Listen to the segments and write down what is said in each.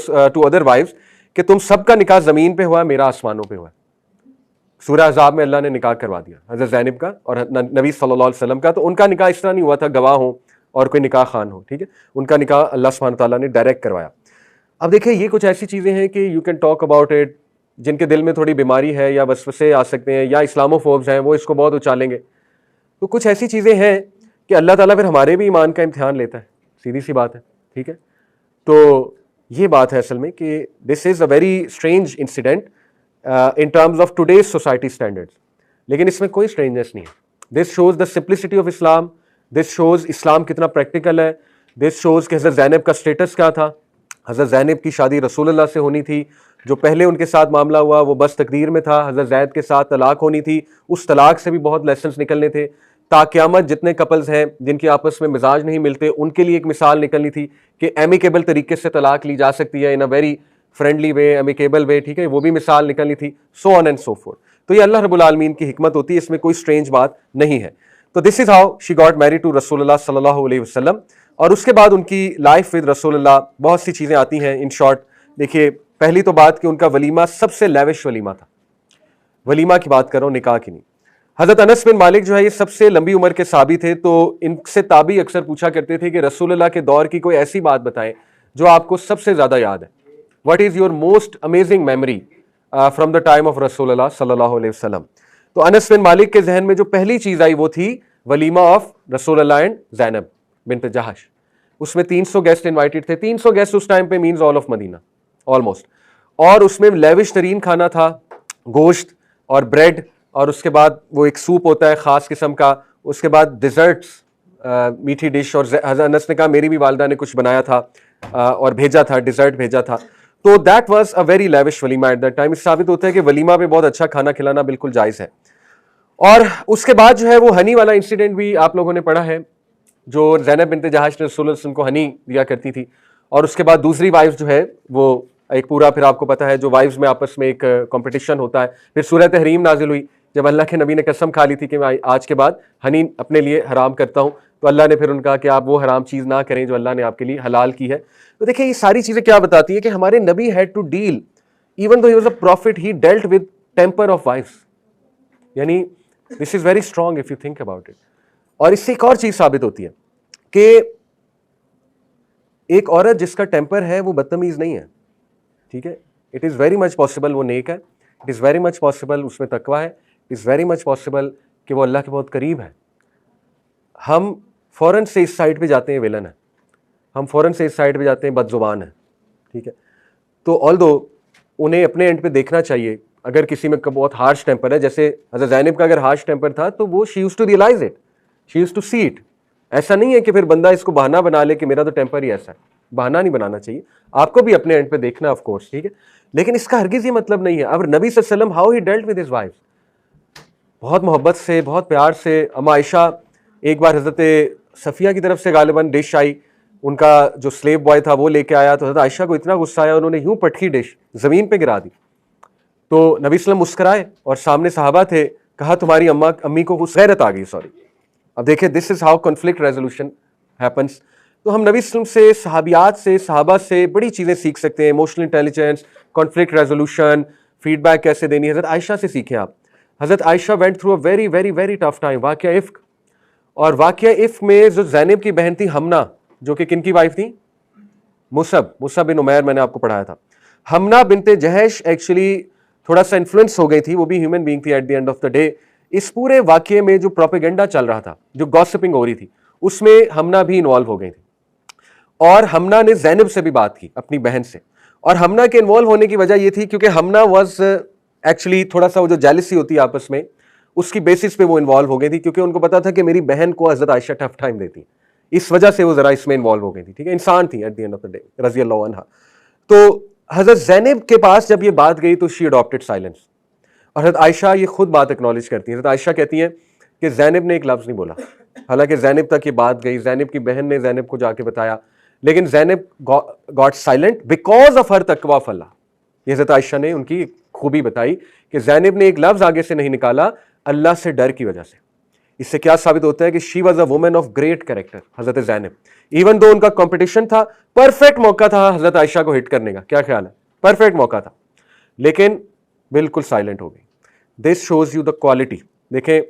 To other wives कि तुम सबका निकाह ज़मीन पे हुआ, मेरा आसमानों पे हुआ। सूरह अहज़ाब में अल्लाह ने निकाह करवा दिया हज़रत ज़ैनब का और नबी सल्लल्लाहु अलैहि वसल्लम का। तो उनका निकाह इस तरह नहीं हुआ था गवाह हो और कोई निकाह खान हो, ठीक है, उनका निकाह अल्लाह सुब्हानहू व तआला ने डायरेक्ट करवाया। अब देखिए ये कुछ ऐसी चीज़ें हैं कि you can talk about it, जिनके दिल में थोड़ी बीमारी है या वसवसे आ सकते हैं या इस्लामोफोब्स हैं, वो इसको बहुत उछालेंगे। तो कुछ ऐसी चीज़ें हैं कि अल्लाह ताला फिर हमारे भी ईमान का इम्तिहान लेता है, सीधी सी बात है, ठीक है। तो ये बात है असल में कि this is a very strange incident in terms of today's society standards, लेकिन इसमें कोई स्ट्रेंजनेस नहीं है। This shows the simplicity of Islam, this shows Islam कितना प्रैक्टिकल है, दिस शोज़ कि हज़रत ज़ैनब का स्टेटस क्या था। हज़रत ज़ैनब की शादी रसूलुल्लाह से होनी थी, जो पहले उनके साथ मामला हुआ वो बस तकदीर में था। हज़रत ज़ैद के साथ तलाक होनी थी, उस तलाक से भी बहुत लेसन्स निकलने थे। ताक़यामत जितने कपल्स हैं जिनके आपस में मिजाज नहीं मिलते, उनके लिए एक मिसाल निकलनी थी कि एमिकेबल तरीके से तलाक ली जा सकती है, in a very friendly way, amicable way, ठीक है, वो भी मिसाल निकलनी थी, so on and so forth. तो ये अल्लाह रब्बुल आलमीन की हिकमत होती है, इसमें कोई स्ट्रेंज बात नहीं है। तो this is how she got married to रसूलुल्लाह सल्लल्लाहु अलैहि वसल्लम। और उसके बाद उनकी लाइफ विद रसूलुल्लाह बहुत सी चीज़ें आती हैं। इन शॉर्ट देखिए, पहली तो बात कि उनका वलीमा सबसे लेविश वलीमा था। वलीमा की बात कर रहा हूँ, निकाह की नहीं। हज़रत अनस बिन मालिक जो है ये सबसे लंबी उम्र के साबी थे, तो इनसे ताबी अक्सर पूछा करते थे कि रसूलुल्लाह के दौर की कोई ऐसी बात बताएं जो आपको सबसे ज़्यादा याद है। What is your most amazing memory from the time of रसूलुल्लाह सल्लल्लाहु अलैहि वसल्लम। तो अनस बिन मालिक के जहन में जो पहली चीज़ आई वो थी वलीमा ऑफ रसूलुल्लाह एंड ज़ैनब बिन्त जहश। उसमें 300 गेस्ट इन्वाइटेड थे। 300 गेस्ट उस टाइम पे means all of Medina almost. और उसमें लेविश तरीन खाना था, गोश्त और ब्रेड, और उसके बाद वो एक सूप होता है ख़ास किस्म का, उसके बाद डिज़र्ट्स, मीठी डिश। और हज़रत अनस ने कहा मेरी भी वालदा ने कुछ बनाया था और भेजा था, डिज़र्ट भेजा था। तो that was a very lavish walima at that time. इससे साबित होता है कि वलीमा पे बहुत अच्छा खाना खिलाना बिल्कुल जायज़ है। और उसके बाद जो है वो हनी वाला इंसिडेंट भी आप लोगों ने पढ़ा है, जो ज़ैनब बिन्त जहाश ने रसूलुल्लाह को हनी दिया करती थी। और उसके बाद दूसरी वाइफ जो है वो एक पूरा, फिर आपको पता है जो वाइफ्स में आपस में एक कंपटीशन होता है। फिर सूरह तहरीम नाजिल हुई जब अल्लाह के नबी ने कसम खा ली थी कि मैं आज के बाद हनी अपने लिए हराम करता हूँ, तो अल्लाह ने फिर उनका कि आप वो हराम चीज़ ना करें जो अल्लाह ने आपके लिए हलाल की है। तो देखिए ये सारी चीज़ें क्या बताती है कि हमारे नबी had to deal, even though he was a prophet, he dealt with temper of wifes. यानी this is very strong if you think about it. और इससे एक और चीज़ साबित होती है कि एक औरत जिसका टेम्पर है वो बदतमीज़ नहीं है, ठीक है। It is very much possible वो नेक है, it is very much possible उसमें तकवा है, it is very much possible कि वो अल्लाह के बहुत करीब है। हम फ़ौरन से इस साइड पे जाते हैं विलन है, हम फ़ौरन से इस साइड पे जाते हैं बदजुबान है, ठीक है। तो ऑल्दो उन्हें अपने एंड पे देखना चाहिए। अगर किसी में बहुत हार्श टेम्पर है, जैसे हज़रत ज़ैनब का अगर हार्श टेम्पर था तो वो she used to realise it, she used to see it. ऐसा नहीं है कि फिर बंदा इसको बहाना बना ले कि मेरा तो टेम्पर ही ऐसा है। बहाना नहीं बनाना चाहिए, आपको भी अपने एंड पे देखना ऑफ कोर्स, ठीक है। लेकिन इसका हरगिज़ ये मतलब नहीं है। अब नबी सल्लल्लाहु अलैहि वसल्लम how he dealt with his wife, बहुत मोहब्बत से, बहुत प्यार से। अम्मा आयशा, एक बार हज़रत सफ़िया की तरफ से गालिबन डिश आई, उनका जो स्लेव बॉय था वो लेके आया, तो हज़रत आयशा को इतना गुस्सा आया, उन्होंने यूं पटकी डिश ज़मीन पे गिरा दी। तो नबी सल्लम मुस्कराए और सामने सहाबा थे, कहा तुम्हारी अम्मी को गैरत आ गई, सॉरी। अब देखिए this is how conflict resolution happens. तो हम नबी सल्लम से, सहाबियात से, सहाबा से बड़ी चीज़ें सीख सकते हैं। Emotional intelligence, conflict resolution, feedback कैसे देनी है, हज़रत आयशा से सीखें आप। हज़रत Ayesha went through a very very very tough time, वाक़या इफ़्क। और वाक़या इफ़्क में जो ज़ैनब की बहन थी हमना, जो कि किन की वाइफ थी, मुसब बिन उमैर, मैंने आपको पढ़ाया था। हमना बिनते जहश एक्चुअली थोड़ा सा इन्फ्लुएंस हो गई थी, वो भी ह्यूमन बीइंग थी eight the end of the day. इस पूरे वाक़ये में जो प्रोपेगेंडा चल रहा था, जो गॉसिपिंग हो रही थी, उसमें हमना भी इन्वॉल्व हो गई थी। और हमना ने ज़ैनब से भी बात की, अपनी बहन से। और हमना के इन्वॉल्व होने की वजह ये थी क्योंकि हमना वाज एक्चुअली थोड़ा सा वो जो जेलसी होती है आपस में, उसकी बेसिस पे वो इन्वॉल्व हो गई थी, क्योंकि उनको पता था कि मेरी बहन को हज़रत आयशा टफ टाइम देती, इस वजह से वो ज़रा इसमें इन्वॉल्व हो गई थी, ठीक है। इंसान थी eight the end of the day, रज़ी अल्लाह अन्हा। तो हज़रत ज़ैनब के पास जब ये बात गई तो शी अडॉप्टेड साइलेंस। और हज़रत आयशा ये खुद बात एक्नॉलेज करती है। हज़रत आयशा कहती हैं कि ज़ैनब ने एक लफ्ज़ नहीं बोला, हालांकि ज़ैनब तक ये बात गई, ज़ैनब की बहन ने ज़ैनब को जाके बताया, लेकिन Zainab got silent because of her तकवा ऑफ अल्लाह। ये हज़रत आयशा ने उनकी खूबी बताई कि ज़ैनब ने एक लफ्ज़ आगे से नहीं निकाला अल्लाह से डर की वजह से। इससे क्या साबित होता है कि she was a women of great character, Hazrat Zainab. Even though उनका कंपटीशन था, परफेक्ट मौका था हजरत आयशा को हिट करने का, क्या ख्याल है, परफेक्ट मौका था, लेकिन बिल्कुल साइलेंट हो गई। This shows you the quality. देखें,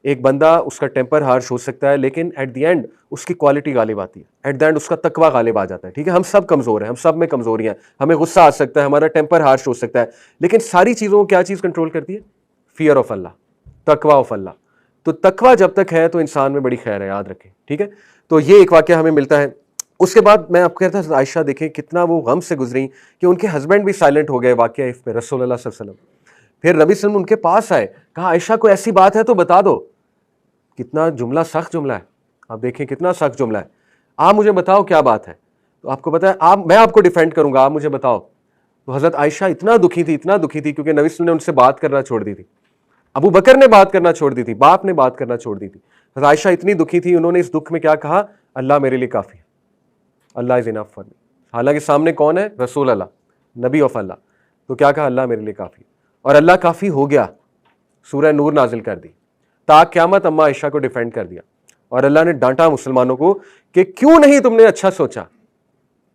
एक बंदा उसका टेम्पर हार्श हो सकता है, लेकिन एट द एंड उसकी क्वालिटी गालिब आती है, एट द एंड उसका तकवा गालिब आ जाता है। ठीक है, हम सब कमजोर हैं, हम सब में कमजोरियां, हमें गुस्सा आ सकता है, हमारा टेम्पर हार्श हो सकता है, लेकिन सारी चीजों को क्या चीज कंट्रोल करती है? फियर ऑफ अल्लाह, तकवा ऑफ अल्लाह। तो तकवा जब तक है तो इंसान में बड़ी खैर है, याद रखें। ठीक है, तो ये एक वाकया हमें मिलता है। उसके बाद मैं आपको कहता था, आयशा देखें कितना वो गम से गुजरी कि उनके हस्बैंड भी साइलेंट हो गए वाकया इफ पे, रसूलुल्लाह सल्लल्लाहु अलैहि वसल्लम। फिर नबी सल्लम उनके पास आए, कहा आयशा को ऐसी बात है तो बता दो। कितना जुमला, सख्त जुमला है, आप देखें कितना सख्त जुमला है। आप मुझे बताओ क्या बात है, तो आपको पता है, मैं आपको डिफेंड करूंगा, आप मुझे बताओ। तो हजरत आयशा इतना दुखी थी, इतना दुखी थी, क्योंकि नबी सल्लल्लाहु अलैहि वसल्लम ने उनसे बात करना छोड़ दी थी, अबू बकर ने बात करना छोड़ दी थी, बाप ने बात करना छोड़ दी थी। हजरत आयशा इतनी दुखी थी, उन्होंने इस दुख में क्या कहा? अल्लाह मेरे लिए काफी है, अल्लाह इज इनफ फॉर मी। हालांकि सामने कौन है? रसूल अल्लाह, नबी ऑफ अल्लाह। तो क्या कहा? अल्लाह मेरे लिए काफी, और अल्लाह काफी हो गया। सूरह नूर नाजिल कर दी, ता क़यामत अम्मा आयशा को डिफेंड कर दिया। और अल्लाह ने डांटा मुसलमानों को कि क्यों नहीं तुमने अच्छा सोचा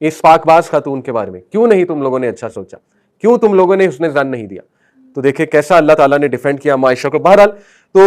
इस पाकबाज खातून के बारे में, क्यों नहीं तुम लोगों ने अच्छा सोचा, क्यों तुम लोगों ने उसने जन नहीं दिया। तो देखे कैसा अल्लाह ताला ने डिफेंड किया अम्मा आयशा को। बहरहाल, तो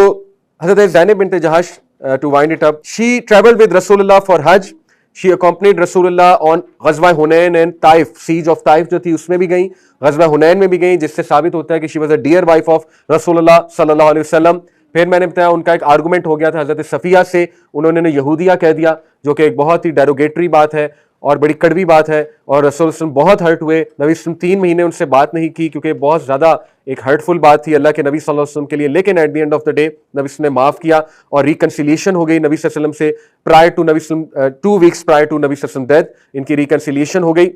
हज़रत Zainab bint Jahsh, to wind it up, she travelled with रसूलुल्लाह फॉर हज, शी अकम्पनीड रसूलुल्लाह ऑन गज़वा Hunain and Taif, siege of Taif जो थी उसमें भी गई, गज़वा हुनैन में भी गई, जिससे साबित होता है कि she was a dear wife of रसूलुल्लाह सल्लल्लाहु अलैहि वसल्लम। फिर मैंने बताया उनका एक आर्गूमेंट हो गया था हज़रत सफ़िया से, उन्होंने यहूदिया कह दिया, जो कि एक बहुत ही डेरोगेटरी बात है और बड़ी कड़वी बात है, और रसूल सल्लल्लाहु अलैहि वसल्लम बहुत हर्ट हुए। नबी सल्लल्लाहु अलैहि वसल्लम 3 महीने उनसे बात नहीं की, क्योंकि बहुत ज़्यादा एक हर्टफुल बात थी अल्लाह के नबी सल्लल्लाहु अलैहि वसल्लम के लिए। लेकिन eight the end of the day नबी सल्लल्लाहु अलैहि वसल्लम ने माफ़ किया और रिकन्सिलिएशन हो गई नबी सल्लल्लाहु अलैहि वसल्लम से। प्रायर टू नबी सल्लल्लाहु अलैहि वसल्लम, 2 वीक्स प्रायर टू नबी सल्लल्लाहु अलैहि वसल्लम डेथ, इनकी रिकन्सिलिएशन हो गई।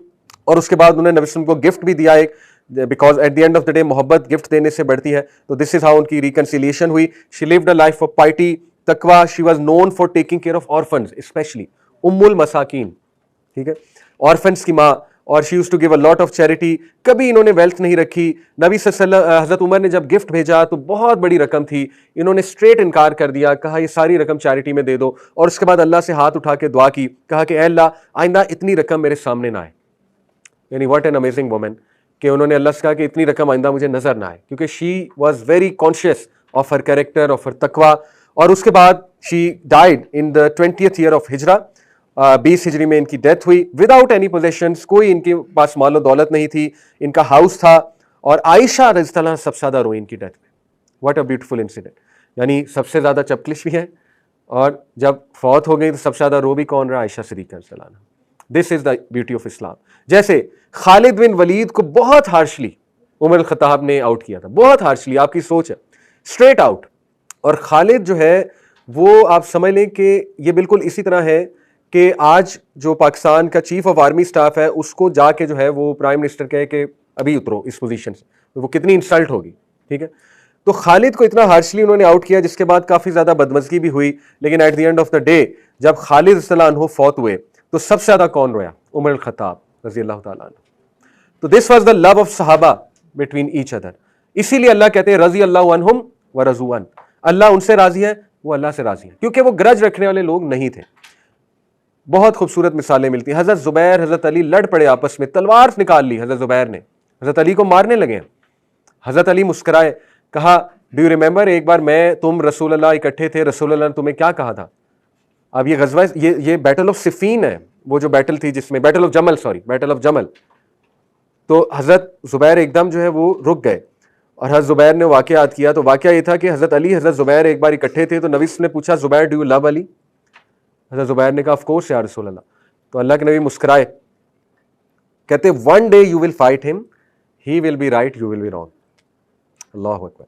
और उसके बाद उन्होंने नबी सल्लल्लाहु अलैहि वसल्लम को गिफ्ट भी दिया एक, because at the end of the day मोहब्बत गिफ्ट देने से बढ़ती है। तो दिस इज हाउ उनकी रिकन्सिलिएशन हुई। She lived a life of piety, तकवा। She was known for taking care of orphans, specially उम्मुल मसाकीन, ठीक है, ऑर्फन्स की माँ। और she used to give a lot of charity. कभी इन्होंने वेल्थ नहीं रखी। नबी सल्लल्लाहु अलैहि वसल्लम, हजरत उमर ने जब गिफ्ट भेजा तो बहुत बड़ी रकम थी, इन्होंने स्ट्रेट इनकार कर दिया, कहा ये सारी रकम चैरिटी में दे दो। और उसके बाद अल्लाह से हाथ उठा के दुआ की, कहा कि अल्लाह आइंदा इतनी रकम मेरे सामने ना आए। यानी व्हाट एन अमेजिंग वुमन, कि उन्होंने अल्लाह से कहा कि इतनी रकम आइंदा मुझे नजर ना आए, क्योंकि she was very conscious of her character, of her तकवा। और उसके बाद she died in the 20th year of हिजरा, 20 हिजरी में इनकी डेथ हुई, विदाउट एनी पोजेशंस, कोई इनके पास मालो दौलत नहीं थी, इनका हाउस था। और आयशा रज़ियल्लाहु अन्हा सबसे ज्यादा रोई इनकी डेथ में। What a beautiful incident. यानी सबसे ज्यादा चपकलिश भी है, और जब फौत हो गई तो सबसे ज्यादा रो भी कौन रहा? आयशा सिद्दीक़ा रज़ियल्लाहु अन्हा। This is the beauty of Islam. जैसे खालिद बिन वलीद को बहुत हार्शली उमर खत्ताब ने आउट किया था, बहुत हार्शली, आपकी सोच है, स्ट्रेट आउट। और खालिद जो है वो आप समझ लें कि ये बिल्कुल इसी तरह है कि आज जो पाकिस्तान का चीफ ऑफ आर्मी स्टाफ है उसको जाके जो है वो प्राइम मिनिस्टर कहे कि अभी उतरो इस पोजीशन से, तो वो कितनी इंसल्ट होगी। ठीक है, तो खालिद को इतना हार्शली उन्होंने आउट किया, जिसके बाद काफी ज्यादा बदमजगी भी हुई। लेकिन eight the end of the day जब खालिद रज़ियल्लाहु अन्हु फौत हुए तो सबसे ज्यादा कौन रोया? उमर खत्ताब रज़ियल्लाहु ताला अन्हु। तो this was the love of सहाबा बिटवीन ईच अदर। इसीलिए अल्लाह कहते हैं रज़ी अल्लाहु अन्हुम व रज़ू अन, अल्लाह उनसे राजी है, वो अल्लाह से राजी है, क्योंकि वो ग्रज रखने वाले लोग नहीं थे। बहुत खूबसूरत मिसालें मिलती हैं। हजरत जुबैर, हजरत अली लड़ पड़े आपस में, तलवार निकाल ली हजरत जुबैर ने, हजरत अली को मारने लगे। हजरत अली मुस्कुराए, कहा डू यू रिमेंबर, एक बार मैं तुम रसूल अल्लाह इकट्ठे थे, रसूल अल्लाह ने तुम्हें क्या कहा था? अब ये गजवा, ये बैटल ऑफ सिफीन है, वो जो बैटल थी जिसमें बैटल ऑफ जमल, सॉरी बैटल ऑफ जमल। तो हजरत जुबैर एकदम जो है वो रुक गए, और हजरत जुबैर ने वाक़या याद किया। तो वाक़या ये था कि हजरत अली, हजरत जुबैर एक बार इकट्ठे थे, तो नबी ने पूछा Zubair do you love Ali? हजरत जुबैर ने कहा ऑफ कोर्स या रसूल अल्लाह। तो अल्लाह के नबी मुस्कुराए, कहते one day you will fight him, he will be right, you will be wrong. अल्लाह अकबर।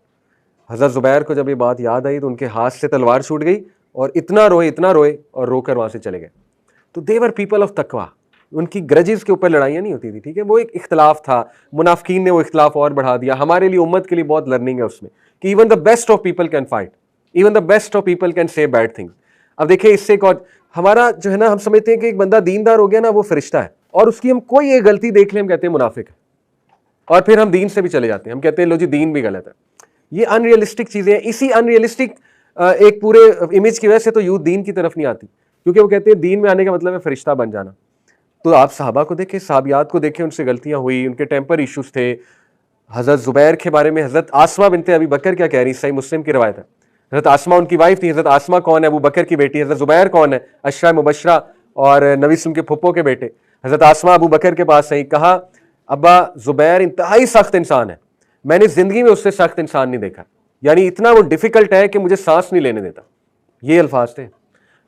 हजरत जुबैर को जब ये बात याद आई तो उनके हाथ से तलवार छूट गई, और इतना रोए और रोकर वहां से चले गए। तो देवर पीपल ऑफ तकवा, उनकी ग्रजेस के ऊपर लड़ाइयाँ नहीं होती थी। ठीक है, वो एक इख्तलाफ था, मुनाफिकीन ने वो इख्तलाफ और बढ़ा दिया। हमारे लिए, उम्मत के लिए बहुत लर्निंग है उसमें, कि even the best of people can fight, even the best of people can say bad things. अब देखिए इससे एक और, हमारा जो है ना, हम समझते हैं कि एक बंदा दीनदार हो गया ना वो फरिश्ता है, और उसकी हम कोई एक गलती देख ले हम कहते हैं मुनाफिक है, और फिर हम दीन से भी चले जाते हैं, हम कहते हैं लो जी दीन भी गलत है। ये अनरियलिस्टिक चीजें हैं। इसी अनरियलिस्टिक एक पूरे इमेज की वजह से तो यूथ दीन की तरफ नहीं आती, क्योंकि वो कहते हैं दीन में आने का मतलब है फरिश्ता बन जाना। तो आप सहाबा को देखें, सहाबियात को देखें, उनसे गलतियां हुई, उनके टेम्पर इश्यूज थे। हजरत जुबैर के बारे में हजरत आसमा बिनते अबी बकर क्या कह रही, सही मुस्लिम की रवायत है। हजरत आसमा उनकी वाइफ थी। हजरत आसमा कौन है? अबू बकर की बेटी। हजरत जुबैर कौन है? अशरा मुबशरा और नबी वसल्लम के फुप्पो के बेटे। हजरत आसमा अबू बकर के पास आई, कहा अब्बा जुबैर इंतहाई सख्त इंसान है, मैंने जिंदगी में उससे सख्त इंसान नहीं देखा, यानी इतना वो डिफिकल्ट है कि मुझे सांस नहीं लेने देता। ये अल्फाज थे।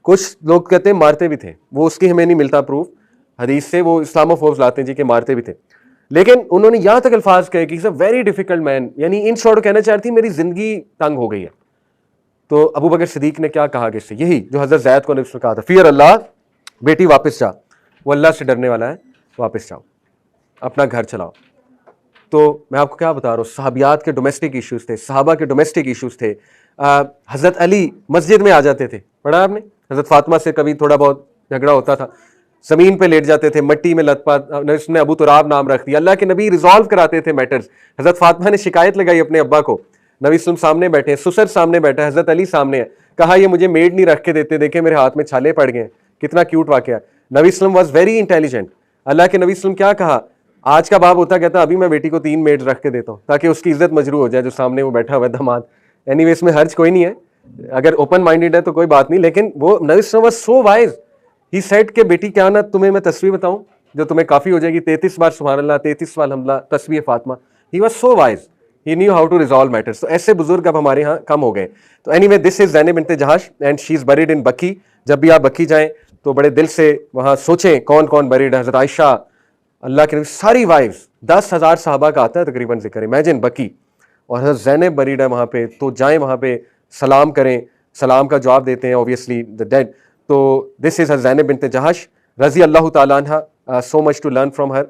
कुछ लोग कहते हैं मारते भी थे, वो उसकी हमें नहीं मिलता प्रूफ हदीस से, वो इस्लामोफोब्स लाते हैं जी के मारते भी थे, लेकिन उन्होंने यहां तक अल्फाज कहे कि is a very difficult man, यानी इन शॉर्ट कहना चाहती मेरी जिंदगी तंग हो गई है। तो अबू बकर सिद्दीक ने क्या कहा कि इससे, यही जो हजरत ज़ैद को ने कहा था, फियर अल्लाह, बेटी वापस जा, वो अल्लाह से डरने वाला है, वापस जाओ, अपना घर चलाओ। तो मैं आपको क्या बता रहा हूँ, सहाबियात के डोमेस्टिक इश्यूज थे, सहाबा के डोमेस्टिक इश्यूज थे। हजरत अली मस्जिद में आ जाते थे, पढ़ा आपने, हजरत फातिमा से कभी थोड़ा बहुत झगड़ा होता था, जमीन पे लेट जाते थे, मट्टी में लथपथ, उसने अबू तुराब नाम रख दिया। अल्लाह के नबी रिजॉल्व कराते थे मैटर्स। हजरत फातिमा ने शिकायत लगाई अपने अब्बा को, नबी वसल्लम सामने बैठे हैं, सुसर सामने बैठा है, हजरत अली सामने है, कहा ये मुझे मेड नहीं रख के देते, देखे मेरे हाथ में छाले पड़ गए। कितना क्यूट वाकया। नबी वसल्लम वाज वेरी इंटेलिजेंट। अल्लाह के नबी वसल्लम क्या कहा, आज का बाप होता कहता अभी मैं बेटी को 3 मेड रख के देता हूँ ताकि उसकी इज्जत मजरू हो जाए जो सामने वो बैठा हुआ है दामाद। एनीवे इसमें हर्ज कोई नहीं है, अगर ओपन माइंडेड है तो कोई बात नहीं, लेकिन वो नबी वसल्लम was so wise, he said के बेटी क्या ना तुम्हें मैं तस्वीर बताऊं जो तुम्हें काफी हो जाएगी, 33 बार सुभान अल्लाह, 33 बार हमला, तस्वीर फातिमा। He was so wise, he knew how to resolve matters. तो ऐसे बुजुर्ग अब हमारे यहाँ कम हो गए। तो anyway this is Zainab bint Jahsh and she is buried in Baqi. जब भी आप बकी जाएं तो बड़े दिल से वहां सोचें कौन कौन बरीड है। हजरत आयशा, अल्लाह के नबी सारी वाइफ्स, 10,000 सहाबा का आता है तकरीबन जिक्र, इमेजिन बकी, और हजरत ज़ैनब बरीड है वहां पे। तो जाएं वहां पे, सलाम करें, सलाम का जवाब देते हैं ऑब्वियसली द डेड। तो दिस इज ज़ैनब बिन्त जहाश रजी अल्लाह ताला अन्हा, so much to learn from her.